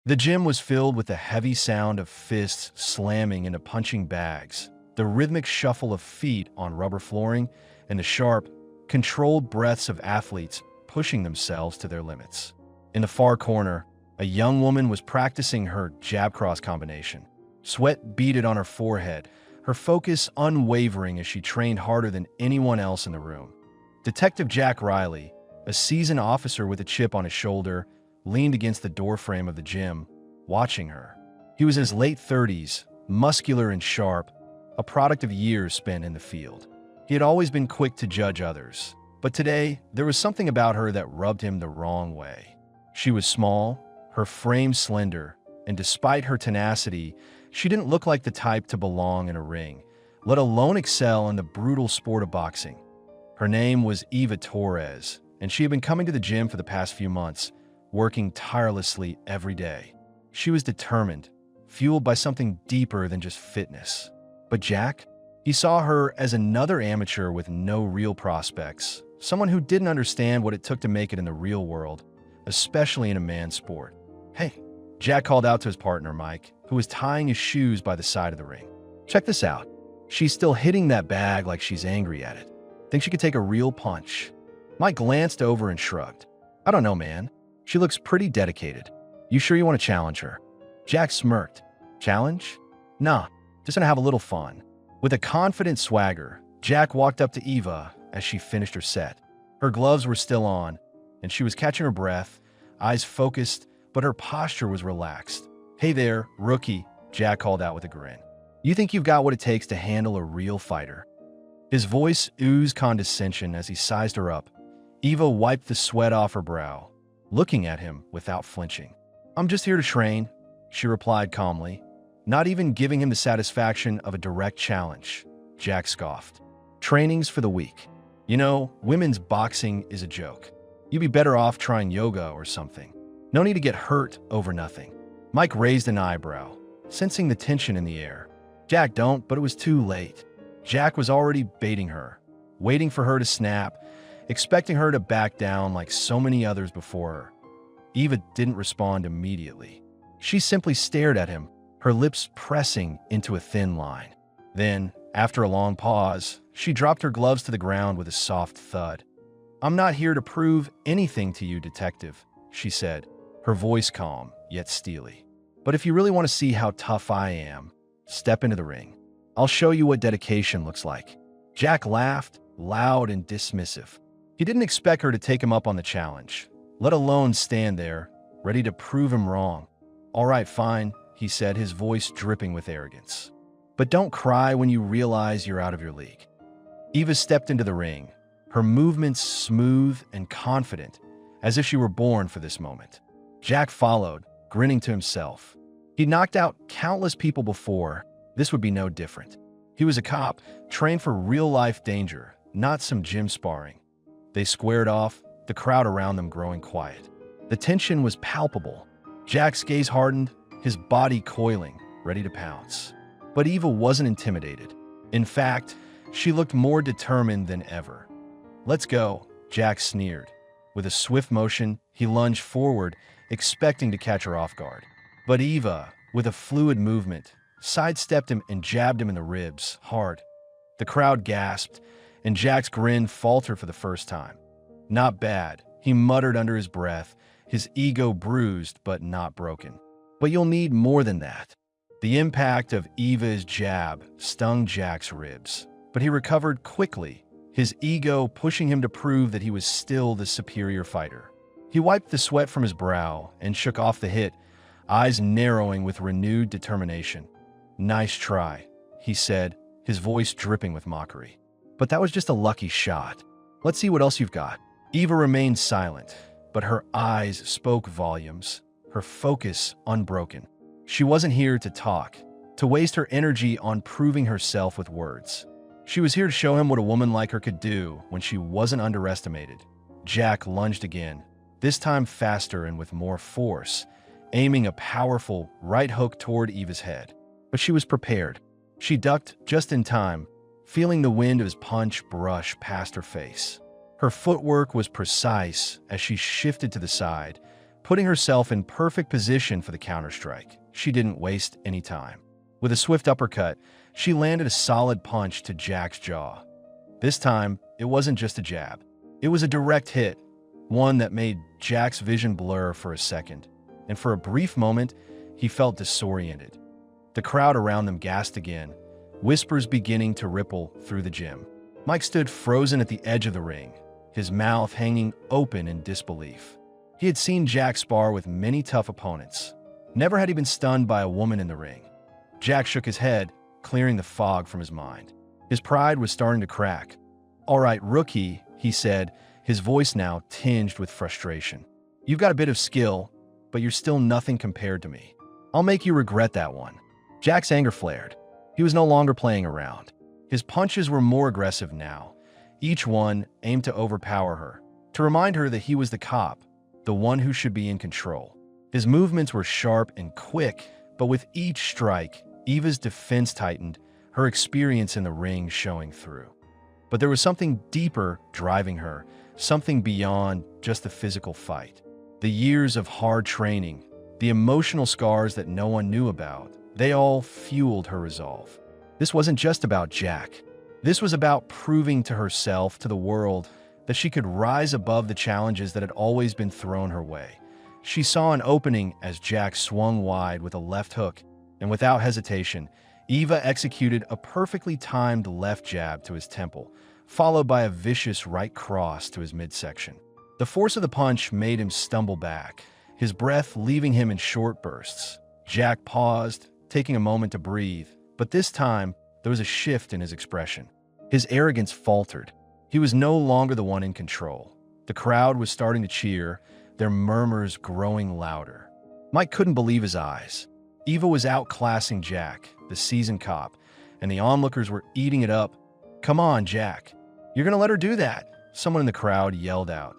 The gym was filled with the heavy sound of fists slamming into punching bags, the rhythmic shuffle of feet on rubber flooring, and the sharp, controlled breaths of athletes pushing themselves to their limits. In the far corner, a young woman was practicing her jab cross combination. Sweat beaded on her forehead, her focus unwavering as she trained harder than anyone else in the room. Detective Jack Riley, a seasoned officer with a chip on his shoulder, leaned against the doorframe of the gym, watching her. He was in his late 30s, muscular and sharp, a product of years spent in the field. He had always been quick to judge others, but today there was something about her that rubbed him the wrong way. She was small, her frame slender, and despite her tenacity, she didn't look like the type to belong in a ring, let alone excel in the brutal sport of boxing. Her name was Eva Torres, and she had been coming to the gym for the past few months, working tirelessly every day. She was determined, fueled by something deeper than just fitness. But Jack? He saw her as another amateur with no real prospects, someone who didn't understand what it took to make it in the real world, especially in a man's sport. "Hey," Jack called out to his partner, Mike, who was tying his shoes by the side of the ring. "Check this out. She's still hitting that bag like she's angry at it. Think she could take a real punch?" Mike glanced over and shrugged. "I don't know, man. She looks pretty dedicated. You sure you want to challenge her?" Jack smirked. "Challenge? Nah, just gonna have a little fun." With a confident swagger, Jack walked up to Eva as she finished her set. Her gloves were still on, and she was catching her breath, eyes focused, but her posture was relaxed. "Hey there, rookie," Jack called out with a grin. "You think you've got what it takes to handle a real fighter?" His voice oozed condescension as he sized her up. Eva wiped the sweat off her brow, looking at him without flinching. "I'm just here to train," she replied calmly, not even giving him the satisfaction of a direct challenge. Jack scoffed. "Training's for the weak. You know, women's boxing is a joke. You'd be better off trying yoga or something. No need to get hurt over nothing." Mike raised an eyebrow, sensing the tension in the air. Jack don't, but it was too late. Jack was already baiting her, waiting for her to snap, expecting her to back down like so many others before her. Eva didn't respond immediately. She simply stared at him, her lips pressing into a thin line. Then, after a long pause, she dropped her gloves to the ground with a soft thud. "I'm not here to prove anything to you, detective," she said, her voice calm, yet steely. "But if you really want to see how tough I am, step into the ring. I'll show you what dedication looks like." Jack laughed, loud and dismissive. He didn't expect her to take him up on the challenge, let alone stand there, ready to prove him wrong. "All right, fine," he said, his voice dripping with arrogance. "But don't cry when you realize you're out of your league." Eva stepped into the ring, her movements smooth and confident, as if she were born for this moment. Jack followed, grinning to himself. He'd knocked out countless people before. This would be no different. He was a cop, trained for real-life danger, not some gym sparring. They squared off, the crowd around them growing quiet. The tension was palpable. Jack's gaze hardened, his body coiling, ready to pounce. But Eva wasn't intimidated. In fact, she looked more determined than ever. "Let's go," Jack sneered. With a swift motion, he lunged forward, expecting to catch her off guard. But Eva, with a fluid movement, sidestepped him and jabbed him in the ribs, hard. The crowd gasped, and Jack's grin faltered for the first time. "Not bad," he muttered under his breath, his ego bruised but not broken. "But you'll need more than that." The impact of Eva's jab stung Jack's ribs, but he recovered quickly, his ego pushing him to prove that he was still the superior fighter. He wiped the sweat from his brow and shook off the hit, eyes narrowing with renewed determination. "Nice try," he said, his voice dripping with mockery. "But that was just a lucky shot. Let's see what else you've got." Eva remained silent, but her eyes spoke volumes, her focus unbroken. She wasn't here to talk, to waste her energy on proving herself with words. She was here to show him what a woman like her could do when she wasn't underestimated. Jack lunged again, this time faster and with more force, aiming a powerful right hook toward Eva's head. But she was prepared. She ducked just in time, feeling the wind of his punch brush past her face. Her footwork was precise as she shifted to the side, putting herself in perfect position for the counterstrike. She didn't waste any time. With a swift uppercut, she landed a solid punch to Jack's jaw. This time, it wasn't just a jab. It was a direct hit, one that made Jack's vision blur for a second, and for a brief moment, he felt disoriented. The crowd around them gasped again, whispers beginning to ripple through the gym. Mike stood frozen at the edge of the ring, his mouth hanging open in disbelief. He had seen Jack spar with many tough opponents. Never had he been stunned by a woman in the ring. Jack shook his head, clearing the fog from his mind. His pride was starting to crack. "All right, rookie," he said, his voice now tinged with frustration. "You've got a bit of skill, but you're still nothing compared to me. I'll make you regret that one." Jack's anger flared. He was no longer playing around. His punches were more aggressive now. Each one aimed to overpower her, to remind her that he was the cop, the one who should be in control. His movements were sharp and quick, but with each strike, Eva's defense tightened, her experience in the ring showing through. But there was something deeper driving her, something beyond just the physical fight. The years of hard training, the emotional scars that no one knew about, they all fueled her resolve. This wasn't just about Jack. This was about proving to herself, to the world, that she could rise above the challenges that had always been thrown her way. She saw an opening as Jack swung wide with a left hook, and without hesitation, Eva executed a perfectly timed left jab to his temple, followed by a vicious right cross to his midsection. The force of the punch made him stumble back, his breath leaving him in short bursts. Jack paused, taking a moment to breathe, but this time, there was a shift in his expression. His arrogance faltered. He was no longer the one in control. The crowd was starting to cheer, their murmurs growing louder. Mike couldn't believe his eyes. Eva was outclassing Jack, the seasoned cop, and the onlookers were eating it up. "Come on, Jack. You're gonna let her do that?" Someone in the crowd yelled out.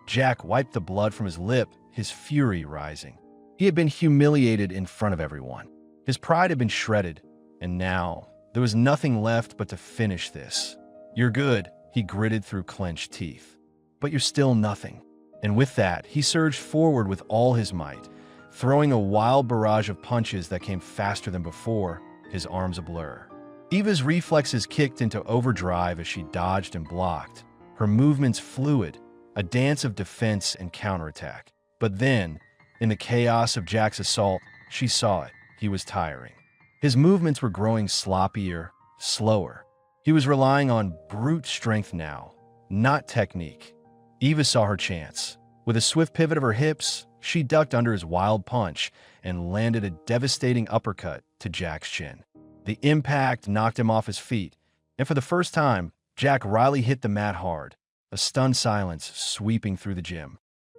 Jack wiped the blood from his lip, his fury rising. He had been humiliated in front of everyone. His pride had been shredded, and now there was nothing left but to finish this. "You're good," he gritted through clenched teeth. "But you're still nothing." And with that, he surged forward with all his might, throwing a wild barrage of punches that came faster than before, his arms a blur. Eva's reflexes kicked into overdrive as she dodged and blocked, her movements fluid, a dance of defense and counterattack. But then, in the chaos of Jack's assault, she saw it. He was tiring. His movements were growing sloppier, slower. He was relying on brute strength now, not technique. Eva saw her chance. With a swift pivot of her hips, she ducked under his wild punch and landed a devastating uppercut to Jack's chin. The impact knocked him off his feet, and for the first time, Jack Riley hit the mat hard, a stunned silence sweeping through the gym.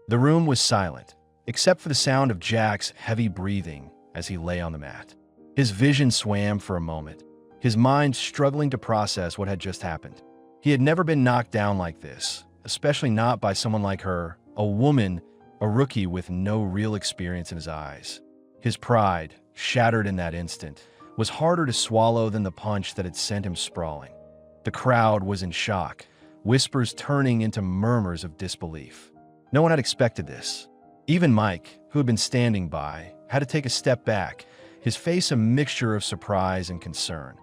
The room was silent, except for the sound of Jack's heavy breathing as he lay on the mat. His vision swam for a moment, his mind struggling to process what had just happened. He had never been knocked down like this, especially not by someone like her, a woman, a rookie with no real experience in his eyes. His pride, shattered in that instant, was harder to swallow than the punch that had sent him sprawling. The crowd was in shock, whispers turning into murmurs of disbelief. No one had expected this. Even Mike, who had been standing by, had to take a step back, his face a mixture of surprise and concern.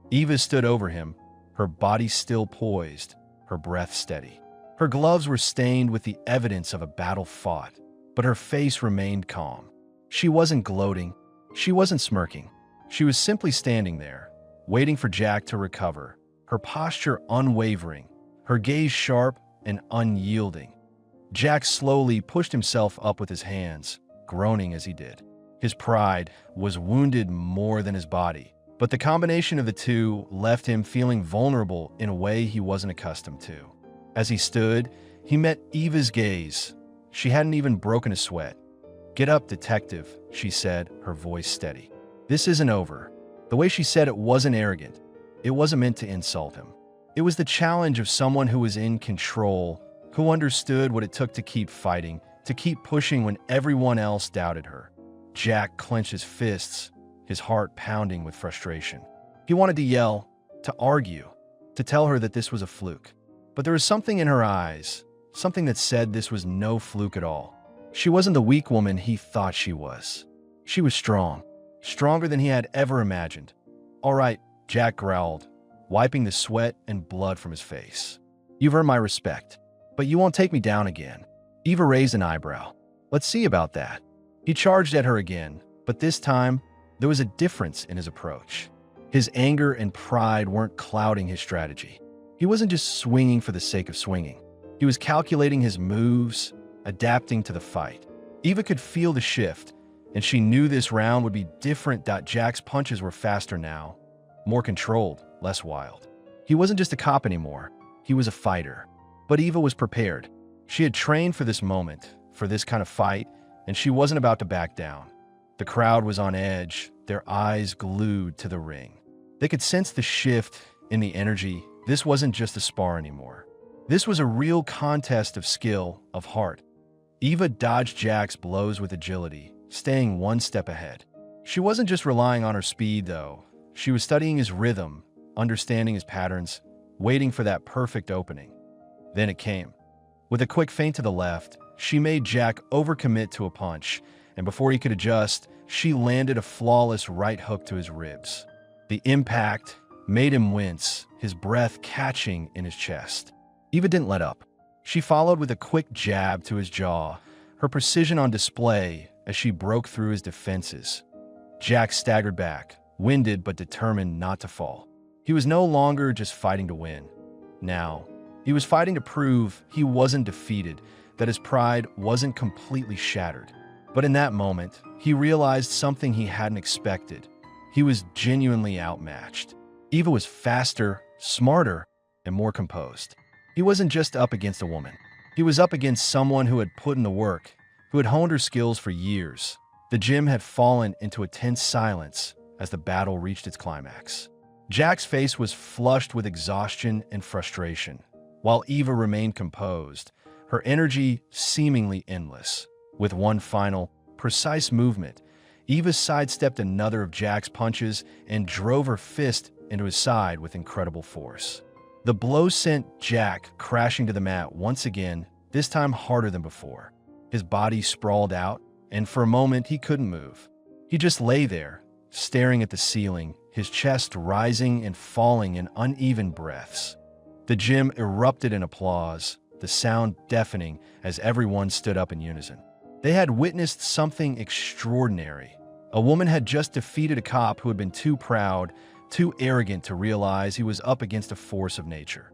Eva stood over him, her body still poised, her breath steady. Her gloves were stained with the evidence of a battle fought, but her face remained calm. She wasn't gloating. She wasn't smirking. She was simply standing there, waiting for Jack to recover, her posture unwavering, her gaze sharp and unyielding. Jack slowly pushed himself up with his hands, groaning as he did. His pride was wounded more than his body, but the combination of the two left him feeling vulnerable in a way he wasn't accustomed to. As he stood, he met Eva's gaze. She hadn't even broken a sweat. "Get up, detective," she said, her voice steady. "This isn't over." The way she said it wasn't arrogant. It wasn't meant to insult him. It was the challenge of someone who was in control, who understood what it took to keep fighting, to keep pushing when everyone else doubted her. Jack clenched his fists, his heart pounding with frustration. He wanted to yell, to argue, to tell her that this was a fluke. But there was something in her eyes, something that said this was no fluke at all. She wasn't the weak woman he thought she was. She was strong, stronger than he had ever imagined. "All right," Jack growled, wiping the sweat and blood from his face. "You've earned my respect, but you won't take me down again." Eva raised an eyebrow. "Let's see about that." He charged at her again, but this time, there was a difference in his approach. His anger and pride weren't clouding his strategy. He wasn't just swinging for the sake of swinging. He was calculating his moves, adapting to the fight. Eva could feel the shift, and she knew this round would be different. Jack's punches were faster now, more controlled, less wild. He wasn't just a cop anymore. He was a fighter. But Eva was prepared. She had trained for this moment, for this kind of fight, and she wasn't about to back down. The crowd was on edge, their eyes glued to the ring. They could sense the shift in the energy. This wasn't just a spar anymore. This was a real contest of skill, of heart. Eva dodged Jack's blows with agility, staying one step ahead. She wasn't just relying on her speed, though. She was studying his rhythm, understanding his patterns, waiting for that perfect opening. Then it came. With a quick feint to the left, she made Jack overcommit to a punch, and before he could adjust, she landed a flawless right hook to his ribs. The impact made him wince, his breath catching in his chest. Eva didn't let up. She followed with a quick jab to his jaw, her precision on display as she broke through his defenses. Jack staggered back, winded but determined not to fall. He was no longer just fighting to win. Now, he was fighting to prove he wasn't defeated, that his pride wasn't completely shattered. But in that moment, he realized something he hadn't expected. He was genuinely outmatched. Eva was faster, smarter, and more composed. He wasn't just up against a woman. He was up against someone who had put in the work, who had honed her skills for years. The gym had fallen into a tense silence as the battle reached its climax. Jack's face was flushed with exhaustion and frustration, while Eva remained composed, her energy seemingly endless. With one final, precise movement, Eva sidestepped another of Jack's punches and drove her fist into his side with incredible force. The blow sent Jack crashing to the mat once again, this time harder than before. His body sprawled out, and for a moment he couldn't move. He just lay there, staring at the ceiling, his chest rising and falling in uneven breaths. The gym erupted in applause, the sound deafening as everyone stood up in unison. They had witnessed something extraordinary. A woman had just defeated a cop who had been too proud, too arrogant to realize he was up against a force of nature.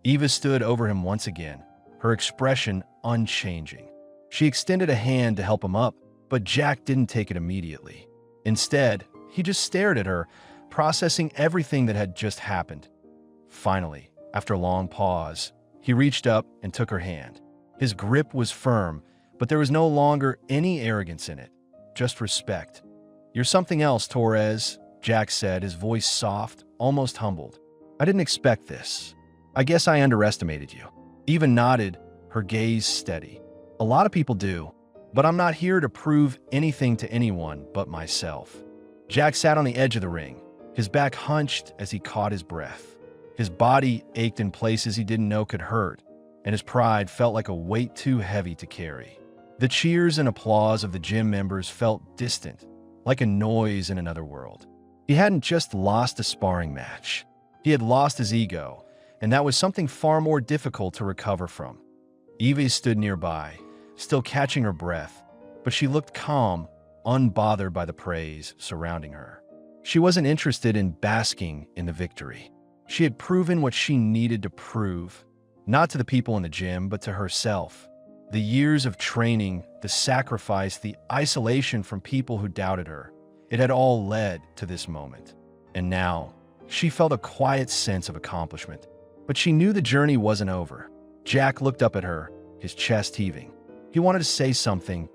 Eva stood over him once again, her expression unchanging. She extended a hand to help him up, but Jack didn't take it immediately. Instead, he just stared at her, processing everything that had just happened. Finally, after a long pause, he reached up and took her hand. His grip was firm, but there was no longer any arrogance in it, just respect. "You're something else, Torres," Jack said, his voice soft, almost humbled. "I didn't expect this. I guess I underestimated you." Eva nodded, her gaze steady. "A lot of people do, but I'm not here to prove anything to anyone but myself." Jack sat on the edge of the ring, his back hunched as he caught his breath. His body ached in places he didn't know could hurt, and his pride felt like a weight too heavy to carry. The cheers and applause of the gym members felt distant, like a noise in another world. He hadn't just lost a sparring match. He had lost his ego, and that was something far more difficult to recover from. Eva stood nearby, still catching her breath, but she looked calm, unbothered by the praise surrounding her. She wasn't interested in basking in the victory. She had proven what she needed to prove, not to the people in the gym, but to herself. The years of training, the sacrifice, the isolation from people who doubted her, it had all led to this moment. And now, she felt a quiet sense of accomplishment. But she knew the journey wasn't over. Jack looked up at her, his chest heaving. He wanted to say something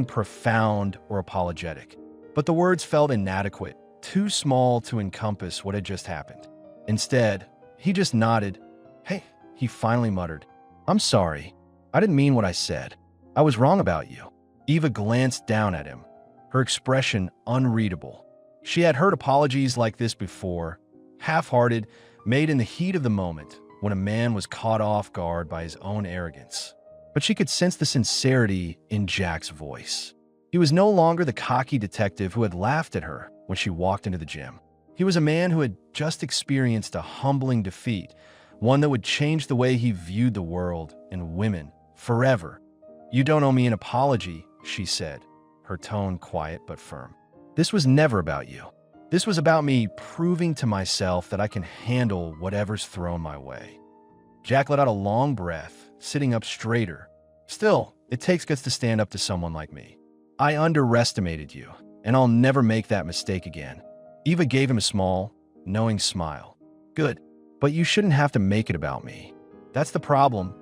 profound or apologetic. But the words felt inadequate, too small to encompass what had just happened. Instead, he just nodded. "Hey," he finally muttered. "I'm sorry. I didn't mean what I said. I was wrong about you." Eva glanced down at him, her expression unreadable. She had heard apologies like this before, half-hearted, made in the heat of the moment when a man was caught off guard by his own arrogance. but she could sense the sincerity in Jack's voice. He was no longer the cocky detective who had laughed at her when she walked into the gym. He was a man who had just experienced a humbling defeat, one that would change the way he viewed the world and women forever. "You don't owe me an apology," she said, her tone quiet but firm. "This was never about you. This was about me proving to myself that I can handle whatever's thrown my way." Jack let out a long breath, sitting up straighter. "Still, it takes guts to stand up to someone like me. I underestimated you, and I'll never make that mistake again." Eva gave him a small, knowing smile. "Good, but you shouldn't have to make it about me. That's the problem.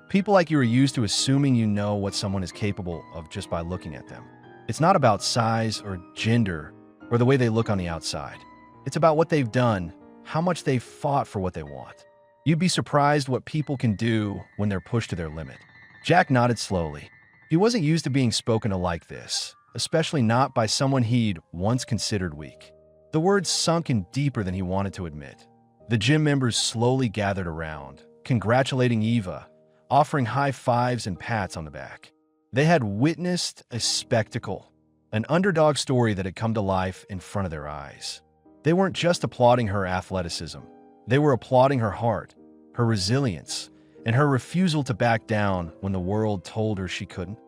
People like you are used to assuming you know what someone is capable of just by looking at them. It's not about size or gender or the way they look on the outside. It's about what they've done, how much they've fought for what they want. You'd be surprised what people can do when they're pushed to their limit." Jack nodded slowly. He wasn't used to being spoken to like this, especially not by someone he'd once considered weak. The words sunk in deeper than he wanted to admit. The gym members slowly gathered around, congratulating Eva, offering high fives and pats on the back. They had witnessed a spectacle, an underdog story that had come to life in front of their eyes. They weren't just applauding her athleticism. They were applauding her heart, her resilience, and her refusal to back down when the world told her she couldn't.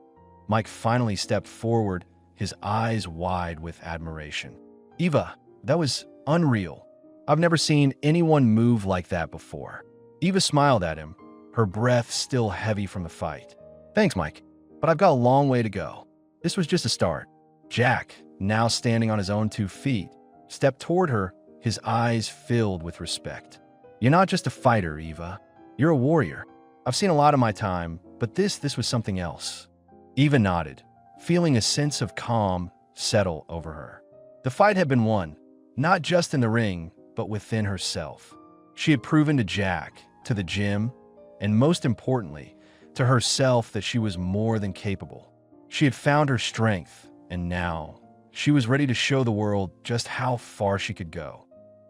Mike finally stepped forward, his eyes wide with admiration. "Eva, that was unreal. I've never seen anyone move like that before." Eva smiled at him, her breath still heavy from the fight. "Thanks, Mike, but I've got a long way to go. This was just a start." Jack, now standing on his own 2 feet, stepped toward her, his eyes filled with respect. "You're not just a fighter, Eva. You're a warrior. I've seen a lot in my time, but this was something else." Eva nodded, feeling a sense of calm settle over her. The fight had been won, not just in the ring, but within herself. She had proven to Jack, to the gym, and most importantly, to herself that she was more than capable. She had found her strength, and now she was ready to show the world just how far she could go.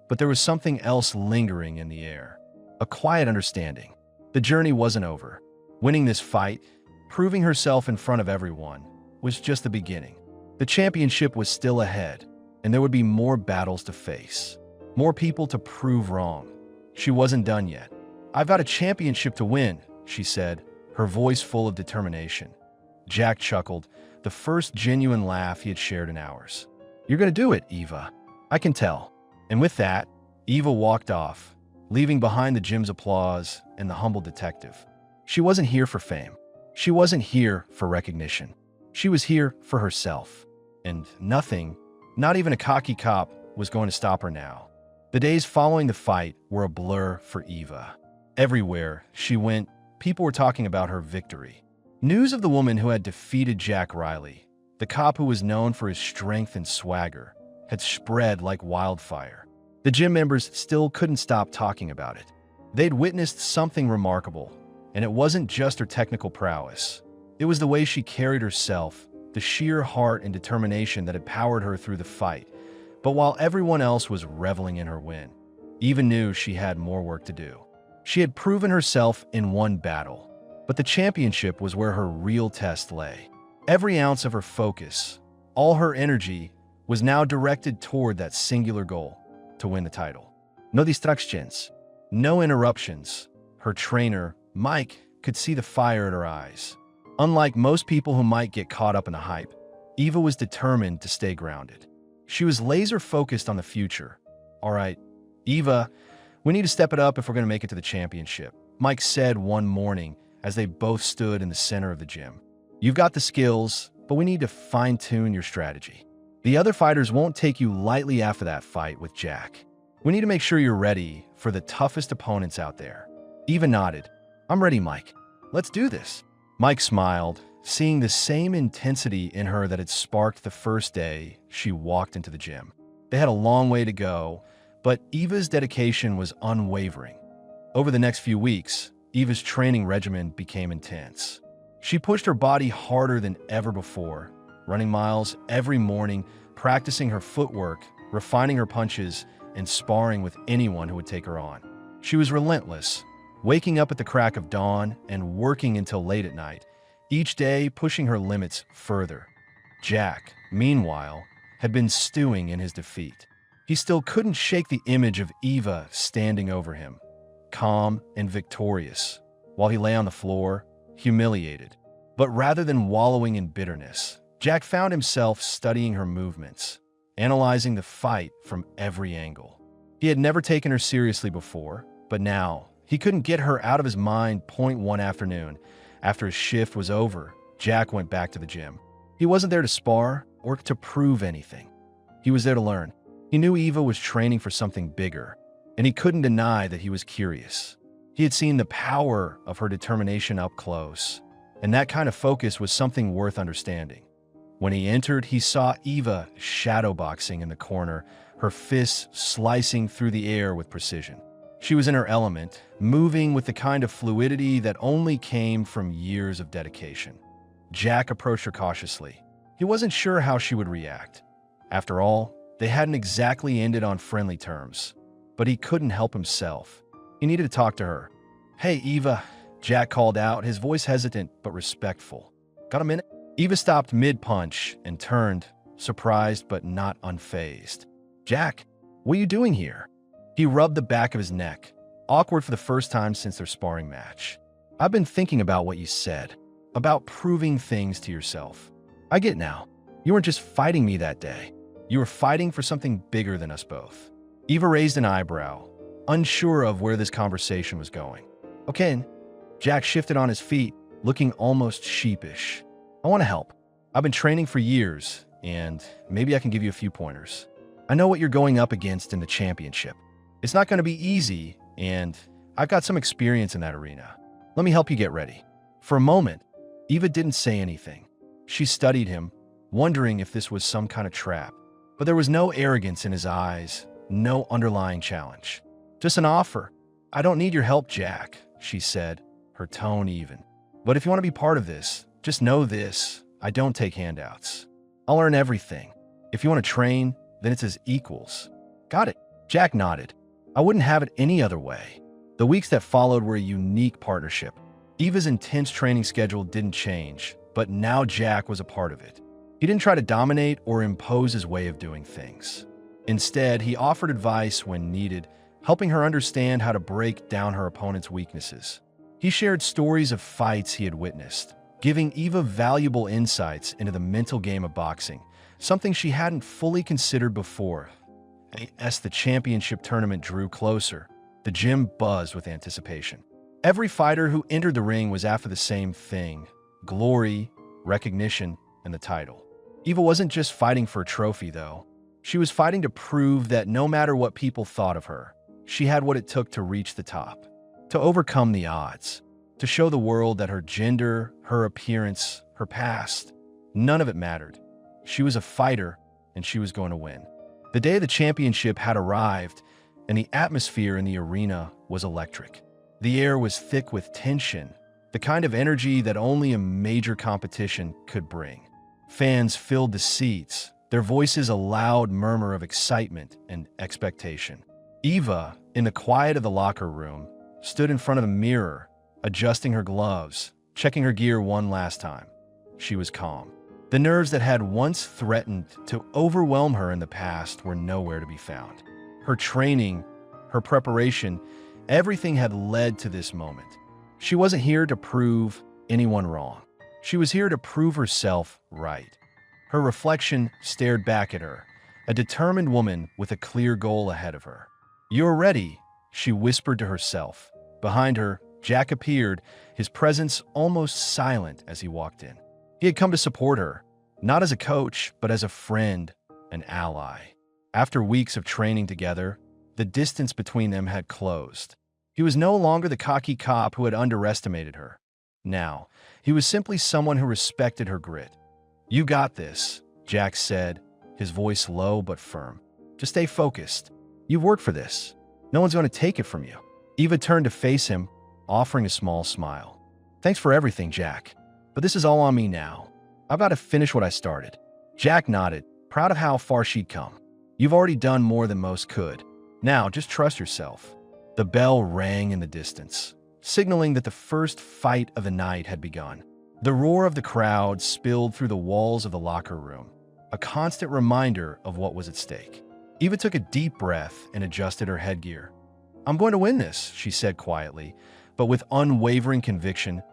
But there was something else lingering in the air, a quiet understanding. The journey wasn't over. Winning this fight, proving herself in front of everyone, was just the beginning. The championship was still ahead, and there would be more battles to face, more people to prove wrong. She wasn't done yet. "I've got a championship to win," she said, her voice full of determination. Jack chuckled, the first genuine laugh he had shared in hours. "You're going to do it, Eva. I can tell." And with that, Eva walked off, leaving behind the gym's applause and the humble detective. She wasn't here for fame. She wasn't here for recognition. She was here for herself. And nothing, not even a cocky cop, was going to stop her now. The days following the fight were a blur for Eva. Everywhere she went, people were talking about her victory. News of the woman who had defeated Jack Riley, the cop who was known for his strength and swagger, had spread like wildfire. The gym members still couldn't stop talking about it. They'd witnessed something remarkable, and it wasn't just her technical prowess. It was the way she carried herself, the sheer heart and determination that had powered her through the fight. But while everyone else was reveling in her win, Eva knew she had more work to do. She had proven herself in one battle, but the championship was where her real test lay. Every ounce of her focus, all her energy, was now directed toward that singular goal, to win the title. No distractions, no interruptions. Her trainer, Mike, could see the fire in her eyes. Unlike most people who might get caught up in the hype, Eva was determined to stay grounded. She was laser-focused on the future. "All right, Eva, we need to step it up if we're going to make it to the championship," Mike said one morning as they both stood in the center of the gym. "You've got the skills, but we need to fine-tune your strategy. The other fighters won't take you lightly after that fight with Jack. We need to make sure you're ready for the toughest opponents out there." Eva nodded. "I'm ready, Mike. Let's do this." Mike smiled, seeing the same intensity in her that had sparked the first day she walked into the gym. They had a long way to go, but Eva's dedication was unwavering. Over the next few weeks, Eva's training regimen became intense. She pushed her body harder than ever before, running miles every morning, practicing her footwork, refining her punches, and sparring with anyone who would take her on. She was relentless, waking up at the crack of dawn and working until late at night, each day pushing her limits further. Jack, meanwhile, had been stewing in his defeat. He still couldn't shake the image of Eva standing over him, calm and victorious, while he lay on the floor, humiliated. But rather than wallowing in bitterness, Jack found himself studying her movements, analyzing the fight from every angle. He had never taken her seriously before, but now he couldn't get her out of his mind. One afternoon, after his shift was over, Jack went back to the gym. He wasn't there to spar or to prove anything. He was there to learn. He knew Eva was training for something bigger, and he couldn't deny that he was curious. He had seen the power of her determination up close, and that kind of focus was something worth understanding. When he entered, he saw Eva shadowboxing in the corner, her fists slicing through the air with precision. She was in her element, moving with the kind of fluidity that only came from years of dedication. Jack approached her cautiously. He wasn't sure how she would react. After all, they hadn't exactly ended on friendly terms, but he couldn't help himself. He needed to talk to her. "Hey, Eva," Jack called out, his voice hesitant but respectful. "Got a minute?" Eva stopped mid-punch and turned, surprised but not unfazed. "Jack, what are you doing here?" He rubbed the back of his neck, awkward for the first time since their sparring match. "I've been thinking about what you said, about proving things to yourself. I get now. You weren't just fighting me that day. You were fighting for something bigger than us both." Eva raised an eyebrow, unsure of where this conversation was going. "Okay." Jack shifted on his feet, looking almost sheepish. "I want to help. I've been training for years, and maybe I can give you a few pointers. I know what you're going up against in the championship. It's not going to be easy, and I've got some experience in that arena. Let me help you get ready." For a moment, Eva didn't say anything. She studied him, wondering if this was some kind of trap. But there was no arrogance in his eyes, no underlying challenge. "Just an offer. I don't need your help, Jack," she said, her tone even. "But if you want to be part of this, just know this: I don't take handouts. I'll learn everything. If you want to train, then it's as equals." "Got it." Jack nodded. "I wouldn't have it any other way." The weeks that followed were a unique partnership. Eva's intense training schedule didn't change, but now Jack was a part of it. He didn't try to dominate or impose his way of doing things. Instead, he offered advice when needed, helping her understand how to break down her opponent's weaknesses. He shared stories of fights he had witnessed, giving Eva valuable insights into the mental game of boxing, something she hadn't fully considered before. As the championship tournament drew closer, the gym buzzed with anticipation. Every fighter who entered the ring was after the same thing: glory, recognition, and the title. Eva wasn't just fighting for a trophy, though. She was fighting to prove that no matter what people thought of her, she had what it took to reach the top, to overcome the odds, to show the world that her gender, her appearance, her past, none of it mattered. She was a fighter, and she was going to win. The day of the championship had arrived, and the atmosphere in the arena was electric. The air was thick with tension, the kind of energy that only a major competition could bring. Fans filled the seats, their voices a loud murmur of excitement and expectation. Eva, in the quiet of the locker room, stood in front of the mirror, adjusting her gloves, checking her gear one last time. She was calm. The nerves that had once threatened to overwhelm her in the past were nowhere to be found. Her training, her preparation, everything had led to this moment. She wasn't here to prove anyone wrong. She was here to prove herself right. Her reflection stared back at her, a determined woman with a clear goal ahead of her. "You're ready," she whispered to herself. Behind her, Jack appeared, his presence almost silent as he walked in. He had come to support her, not as a coach, but as a friend, an ally. After weeks of training together, the distance between them had closed. He was no longer the cocky cop who had underestimated her. Now, he was simply someone who respected her grit. "You got this," Jack said, his voice low but firm. "Just stay focused. You've worked for this. No one's going to take it from you." Eva turned to face him, offering a small smile. "Thanks for everything, Jack. But this is all on me now. I've got to finish what I started." Jack nodded, proud of how far she'd come. "You've already done more than most could. Now, just trust yourself." The bell rang in the distance, signaling that the first fight of the night had begun. The roar of the crowd spilled through the walls of the locker room, a constant reminder of what was at stake. Eva took a deep breath and adjusted her headgear. "I'm going to win this," she said quietly, but with unwavering conviction.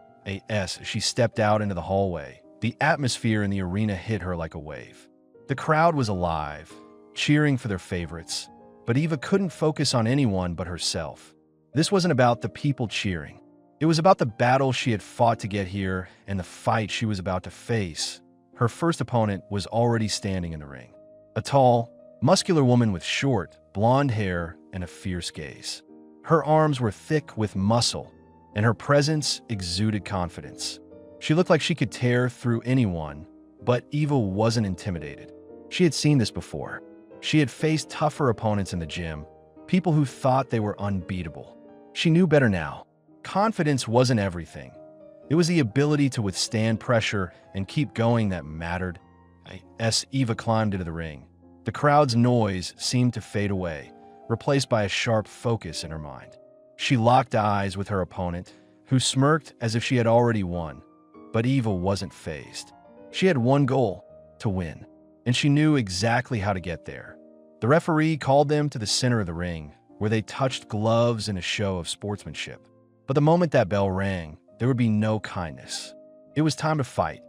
She stepped out into the hallway. The atmosphere in the arena hit her like a wave. The crowd was alive, cheering for their favorites, but Eva couldn't focus on anyone but herself. This wasn't about the people cheering. It was about the battle she had fought to get here and the fight she was about to face. Her first opponent was already standing in the ring. A tall, muscular woman with short, blonde hair and a fierce gaze. Her arms were thick with muscle, and her presence exuded confidence. She looked like she could tear through anyone, but Eva wasn't intimidated. She had seen this before. She had faced tougher opponents in the gym, people who thought they were unbeatable. She knew better now. Confidence wasn't everything. It was the ability to withstand pressure and keep going that mattered. As Eva climbed into the ring, the crowd's noise seemed to fade away, replaced by a sharp focus in her mind. She locked eyes with her opponent, who smirked as if she had already won. But Eva wasn't fazed. She had one goal: to win, and she knew exactly how to get there. The referee called them to the center of the ring, where they touched gloves in a show of sportsmanship. But the moment that bell rang, there would be no kindness. It was time to fight.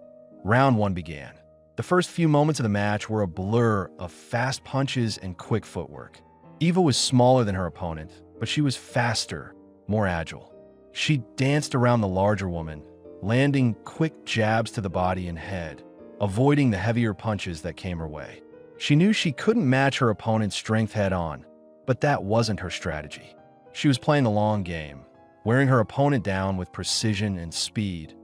Round 1 began. The first few moments of the match were a blur of fast punches and quick footwork. Eva was smaller than her opponent, but she was faster, more agile. She danced around the larger woman, landing quick jabs to the body and head, avoiding the heavier punches that came her way. She knew she couldn't match her opponent's strength head-on, but that wasn't her strategy. She was playing the long game, wearing her opponent down with precision and speed.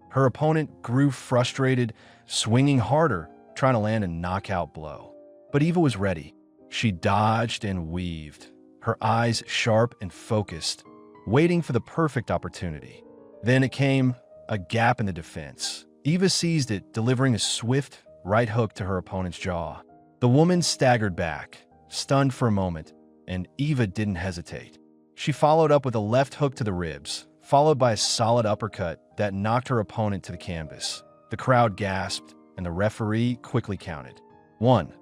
Her opponent grew frustrated, swinging harder, trying to land a knockout blow. But Eva was ready. She dodged and weaved, her eyes sharp and focused, waiting for the perfect opportunity. Then it came, a gap in the defense. Eva seized it, delivering a swift right hook to her opponent's jaw. The woman staggered back, stunned for a moment, and Eva didn't hesitate. She followed up with a left hook to the ribs, followed by a solid uppercut that knocked her opponent to the canvas. The crowd gasped, and the referee quickly counted. 1,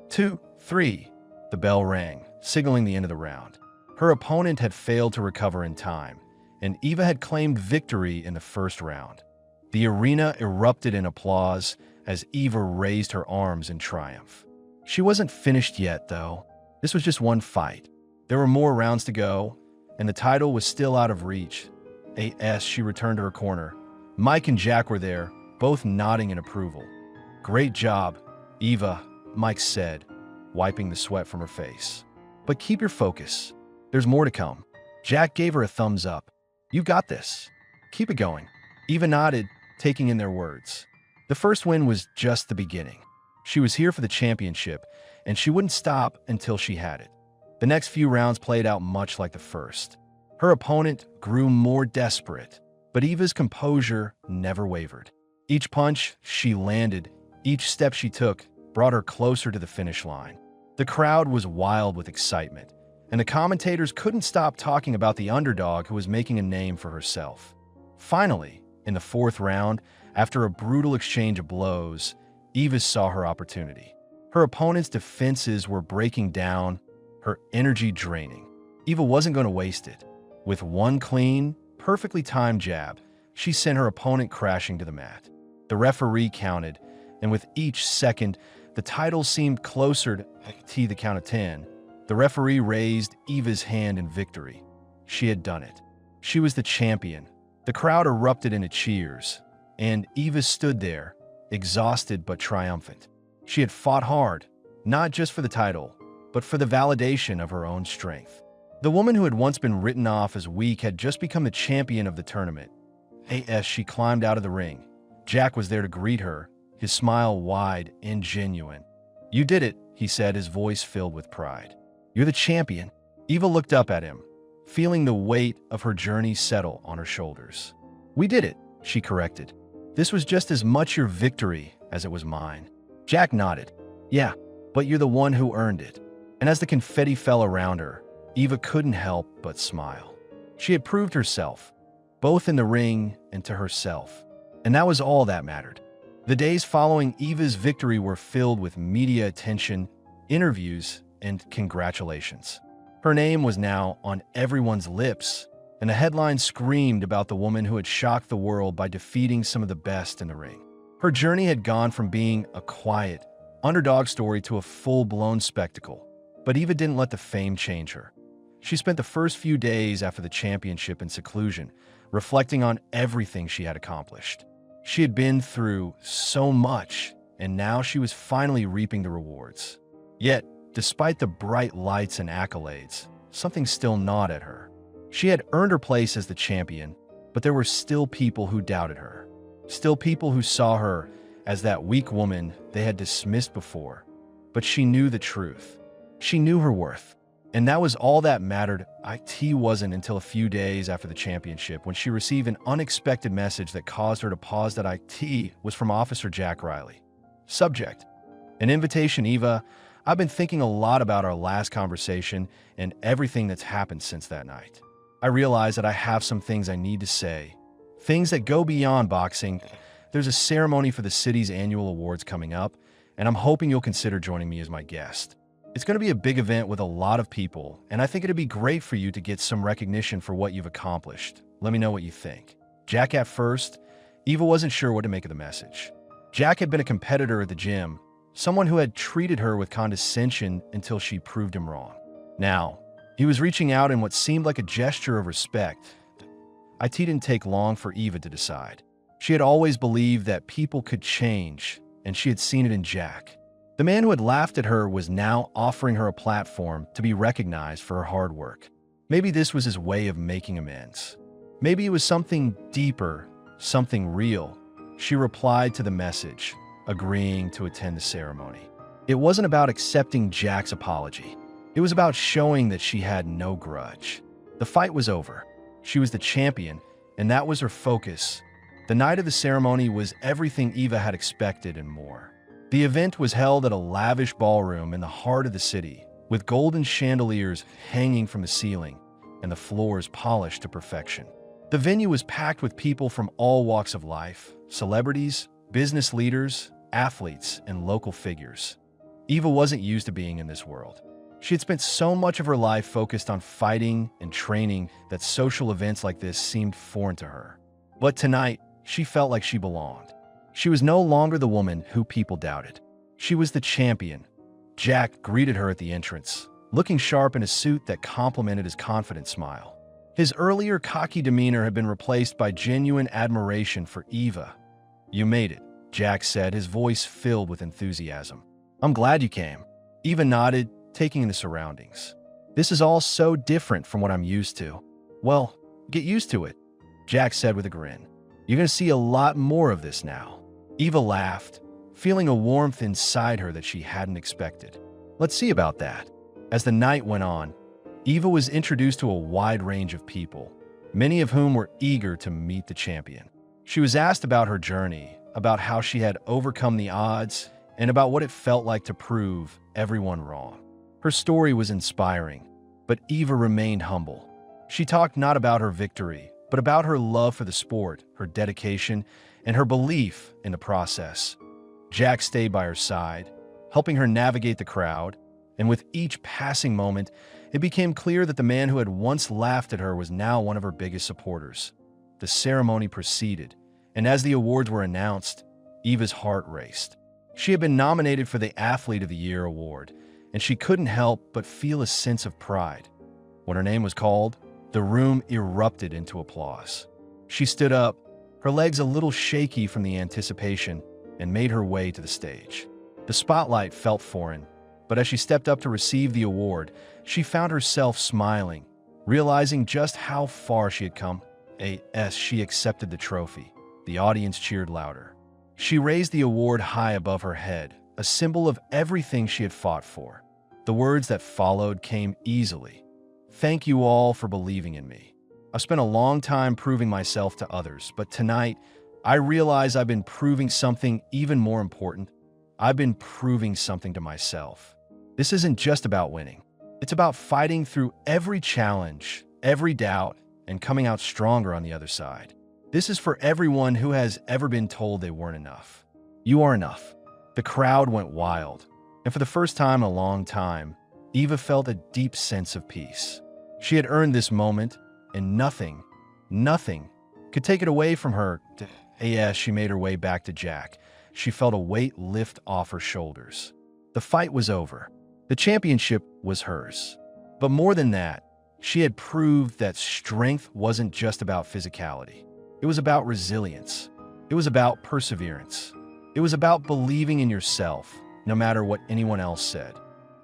2, 3. The bell rang, signaling the end of the round. Her opponent had failed to recover in time, and Eva had claimed victory in the first round. The arena erupted in applause as Eva raised her arms in triumph. She wasn't finished yet, though. This was just one fight. There were more rounds to go, and the title was still out of reach. As she returned to her corner, Mike and Jack were there, both nodding in approval. "Great job, Eva," Mike said, wiping the sweat from her face. "But keep your focus. There's more to come." Jack gave her a thumbs up. "You've got this. Keep it going." Eva nodded, taking in their words. The first win was just the beginning. She was here for the championship, and she wouldn't stop until she had it. The next few rounds played out much like the first. Her opponent grew more desperate, but Eva's composure never wavered. Each punch she landed, each step she took, brought her closer to the finish line. The crowd was wild with excitement, and the commentators couldn't stop talking about the underdog who was making a name for herself. Finally, in the fourth round, after a brutal exchange of blows, Eva saw her opportunity. Her opponent's defenses were breaking down, her energy draining. Eva wasn't going to waste it. With one clean, perfectly timed jab, she sent her opponent crashing to the mat. The referee counted, and with each second, the title seemed closer to the count of 10. The referee raised Eva's hand in victory. She had done it. She was the champion. The crowd erupted into cheers, and Eva stood there, exhausted but triumphant. She had fought hard, not just for the title, but for the validation of her own strength. The woman who had once been written off as weak had just become the champion of the tournament. As she climbed out of the ring, Jack was there to greet her, his smile wide and genuine. "You did it," he said, his voice filled with pride. "You're the champion." Eva looked up at him, feeling the weight of her journey settle on her shoulders. "We did it," she corrected. "This was just as much your victory as it was mine." Jack nodded. "Yeah, but you're the one who earned it." And as the confetti fell around her, Eva couldn't help but smile. She had proved herself, both in the ring and to herself. And that was all that mattered. The days following Eva's victory were filled with media attention, interviews, and congratulations. Her name was now on everyone's lips, and the headlines screamed about the woman who had shocked the world by defeating some of the best in the ring. Her journey had gone from being a quiet, underdog story to a full-blown spectacle, but Eva didn't let the fame change her. She spent the first few days after the championship in seclusion, reflecting on everything she had accomplished. She had been through so much, and now she was finally reaping the rewards. Yet, despite the bright lights and accolades, something still gnawed at her. She had earned her place as the champion, but there were still people who doubted her. Still people who saw her as that weak woman they had dismissed before. But she knew the truth. She knew her worth. And that was all that mattered. It wasn't until a few days after the championship when she received an unexpected message that caused her to pause. That it was from Officer Jack Riley. Subject: an invitation. Eva, I've been thinking a lot about our last conversation and everything that's happened since that night. I realize that I have some things I need to say. Things that go beyond boxing. There's a ceremony for the city's annual awards coming up, and I'm hoping you'll consider joining me as my guest. It's going to be a big event with a lot of people, and I think it'd be great for you to get some recognition for what you've accomplished. Let me know what you think. Jack. At first, Eva wasn't sure what to make of the message. Jack had been a competitor at the gym, someone who had treated her with condescension until she proved him wrong. Now, he was reaching out in what seemed like a gesture of respect. It didn't take long for Eva to decide. She had always believed that people could change, and she had seen it in Jack. The man who had laughed at her was now offering her a platform to be recognized for her hard work. Maybe this was his way of making amends. Maybe it was something deeper, something real. She replied to the message, agreeing to attend the ceremony. It wasn't about accepting Jack's apology. It was about showing that she had no grudge. The fight was over. She was the champion, and that was her focus. The night of the ceremony was everything Eva had expected and more. The event was held at a lavish ballroom in the heart of the city, with golden chandeliers hanging from the ceiling and the floors polished to perfection. The venue was packed with people from all walks of life, celebrities, business leaders, athletes, and local figures. Eva wasn't used to being in this world. She had spent so much of her life focused on fighting and training that social events like this seemed foreign to her. But tonight, she felt like she belonged. She was no longer the woman who people doubted. She was the champion. Jack greeted her at the entrance, looking sharp in a suit that complemented his confident smile. His earlier cocky demeanor had been replaced by genuine admiration for Eva. "You made it," Jack said, his voice filled with enthusiasm. "I'm glad you came." Eva nodded, taking in the surroundings. "This is all so different from what I'm used to." "Well, get used to it," Jack said with a grin. "You're going to see a lot more of this now." Eva laughed, feeling a warmth inside her that she hadn't expected. "Let's see about that." As the night went on, Eva was introduced to a wide range of people, many of whom were eager to meet the champion. She was asked about her journey, about how she had overcome the odds, and about what it felt like to prove everyone wrong. Her story was inspiring, but Eva remained humble. She talked not about her victory, but about her love for the sport, her dedication, and her belief in the process. Jack stayed by her side, helping her navigate the crowd, and with each passing moment, it became clear that the man who had once laughed at her was now one of her biggest supporters. The ceremony proceeded, and as the awards were announced, Eva's heart raced. She had been nominated for the Athlete of the Year award, and she couldn't help but feel a sense of pride. When her name was called, the room erupted into applause. She stood up, her legs a little shaky from the anticipation, and made her way to the stage. The spotlight felt foreign, but as she stepped up to receive the award, she found herself smiling, realizing just how far she had come. As she accepted the trophy, the audience cheered louder. She raised the award high above her head, a symbol of everything she had fought for. The words that followed came easily. "Thank you all for believing in me. I've spent a long time proving myself to others, but tonight, I realize I've been proving something even more important. I've been proving something to myself. This isn't just about winning. It's about fighting through every challenge, every doubt, and coming out stronger on the other side. This is for everyone who has ever been told they weren't enough. You are enough. The crowd went wild, and for the first time in a long time, Eva felt a deep sense of peace. She had earned this moment, and nothing could take it away from her. As she made her way back to Jack, she felt a weight lift off her shoulders. The fight was over. The championship was hers. But more than that, she had proved that strength wasn't just about physicality. It was about resilience. It was about perseverance. It was about believing in yourself, no matter what anyone else said.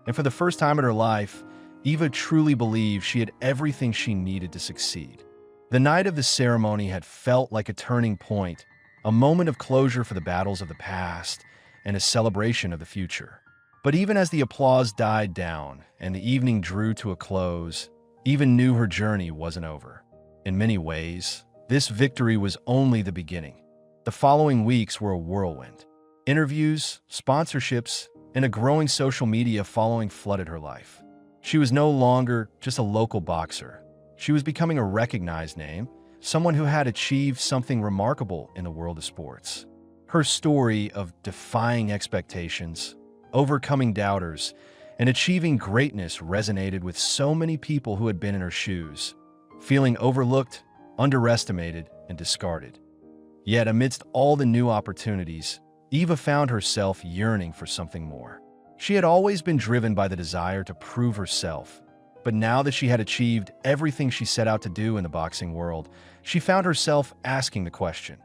And for the first time in her life, Eva truly believed she had everything she needed to succeed. The night of the ceremony had felt like a turning point, a moment of closure for the battles of the past and a celebration of the future. But even as the applause died down and the evening drew to a close, Eva knew her journey wasn't over. In many ways, this victory was only the beginning. The following weeks were a whirlwind. Interviews, sponsorships, and a growing social media following flooded her life. She was no longer just a local boxer. She was becoming a recognized name, someone who had achieved something remarkable in the world of sports. Her story of defying expectations, overcoming doubters, and achieving greatness resonated with so many people who had been in her shoes, feeling overlooked, underestimated, and discarded. Yet amidst all the new opportunities, Eva found herself yearning for something more. She had always been driven by the desire to prove herself, but now that she had achieved everything she set out to do in the boxing world, she found herself asking the question,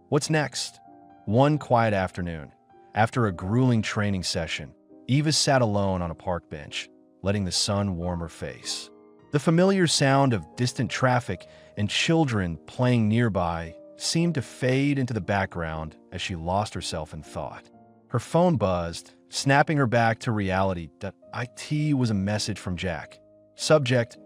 what's next? One quiet afternoon, after a grueling training session, Eva sat alone on a park bench, letting the sun warm her face. The familiar sound of distant traffic and children playing nearby seemed to fade into the background as she lost herself in thought. Her phone buzzed, snapping her back to reality. It was a message from Jack. Subject,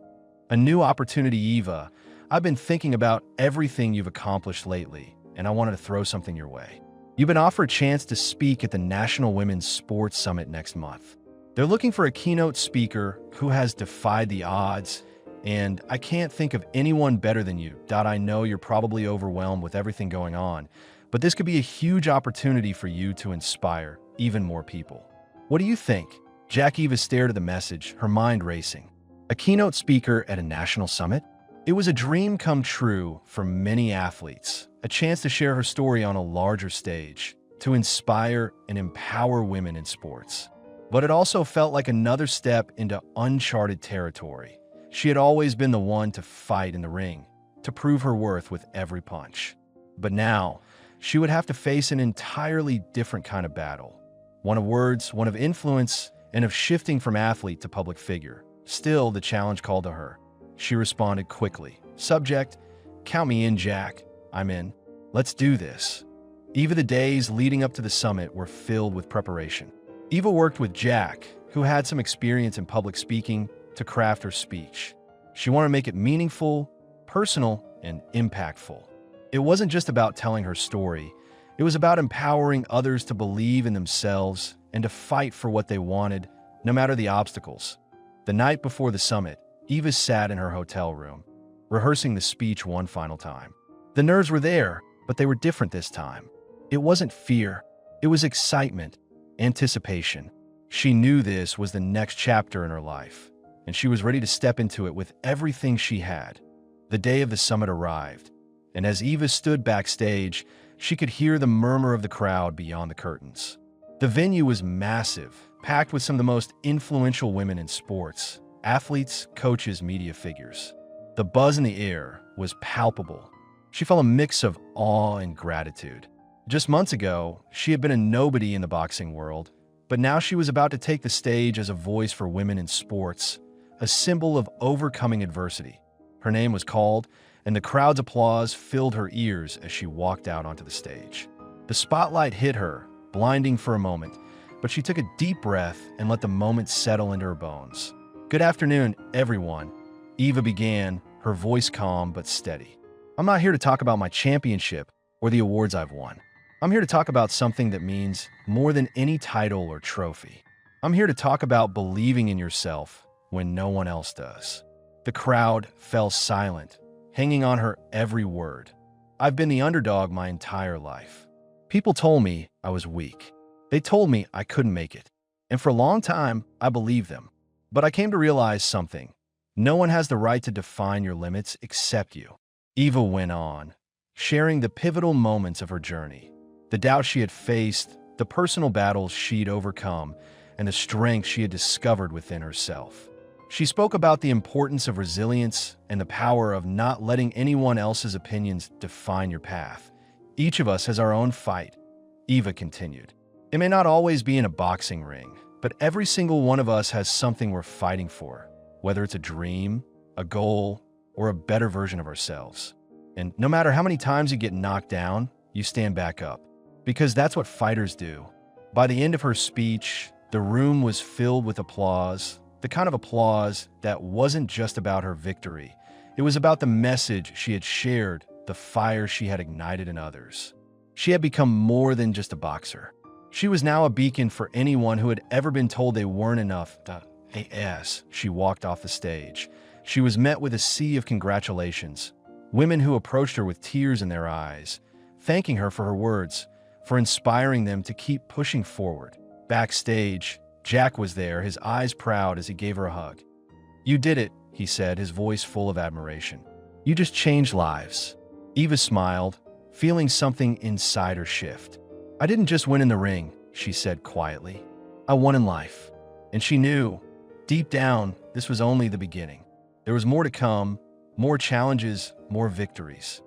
a new opportunity. Eva, I've been thinking about everything you've accomplished lately, and I wanted to throw something your way. You've been offered a chance to speak at the National Women's Sports Summit next month. They're looking for a keynote speaker who has defied the odds, and I can't think of anyone better than you. I know you're probably overwhelmed with everything going on, but this could be a huge opportunity for you to inspire even more people. What do you think? Jack Eva stared at the message, her mind racing. A keynote speaker at a national summit? It was a dream come true for many athletes, a chance to share her story on a larger stage, to inspire and empower women in sports. But it also felt like another step into uncharted territory. She had always been the one to fight in the ring, to prove her worth with every punch. But now, she would have to face an entirely different kind of battle. One of words, one of influence, and of shifting from athlete to public figure. Still, the challenge called to her. She responded quickly. Subject, count me in, Jack. I'm in. Let's do this. Eva, the days leading up to the summit were filled with preparation. Eva worked with Jack, who had some experience in public speaking, to craft her speech. She wanted to make it meaningful, personal, and impactful. It wasn't just about telling her story. It was about empowering others to believe in themselves and to fight for what they wanted, no matter the obstacles. The night before the summit, Eva sat in her hotel room, rehearsing the speech one final time. The nerves were there, but they were different this time. It wasn't fear. It was excitement, anticipation. She knew this was the next chapter in her life, and she was ready to step into it with everything she had. The day of the summit arrived, and as Eva stood backstage, she could hear the murmur of the crowd beyond the curtains. The venue was massive, packed with some of the most influential women in sports, athletes, coaches, media figures. The buzz in the air was palpable. She felt a mix of awe and gratitude. Just months ago, she had been a nobody in the boxing world, but now she was about to take the stage as a voice for women in sports, a symbol of overcoming adversity. Her name was called, and the crowd's applause filled her ears as she walked out onto the stage. The spotlight hit her, blinding for a moment, but she took a deep breath and let the moment settle into her bones. Good afternoon, everyone. Eva began, her voice calm but steady. I'm not here to talk about my championship or the awards I've won. I'm here to talk about something that means more than any title or trophy. I'm here to talk about believing in yourself when no one else does. The crowd fell silent, hanging on her every word. I've been the underdog my entire life. People told me I was weak. They told me I couldn't make it. And for a long time, I believed them. But I came to realize something. No one has the right to define your limits except you. Eva went on, sharing the pivotal moments of her journey, the doubts she had faced, the personal battles she'd overcome, and the strength she had discovered within herself. She spoke about the importance of resilience and the power of not letting anyone else's opinions define your path. Each of us has our own fight, Eva continued. It may not always be in a boxing ring, but every single one of us has something we're fighting for, whether it's a dream, a goal, or a better version of ourselves. And no matter how many times you get knocked down, you stand back up, because that's what fighters do. By the end of her speech, the room was filled with applause, the kind of applause that wasn't just about her victory. It was about the message she had shared, the fire she had ignited in others. She had become more than just a boxer. She was now a beacon for anyone who had ever been told they weren't enough. As she walked off the stage, she was met with a sea of congratulations. Women who approached her with tears in their eyes, thanking her for her words, for inspiring them to keep pushing forward. Backstage, Jack was there, his eyes proud as he gave her a hug. "You did it," he said, his voice full of admiration. "You just changed lives." Eva smiled, feeling something inside her shift. "I didn't just win in the ring," she said quietly. "I won in life." And she knew, deep down, this was only the beginning. There was more to come, more challenges, more victories.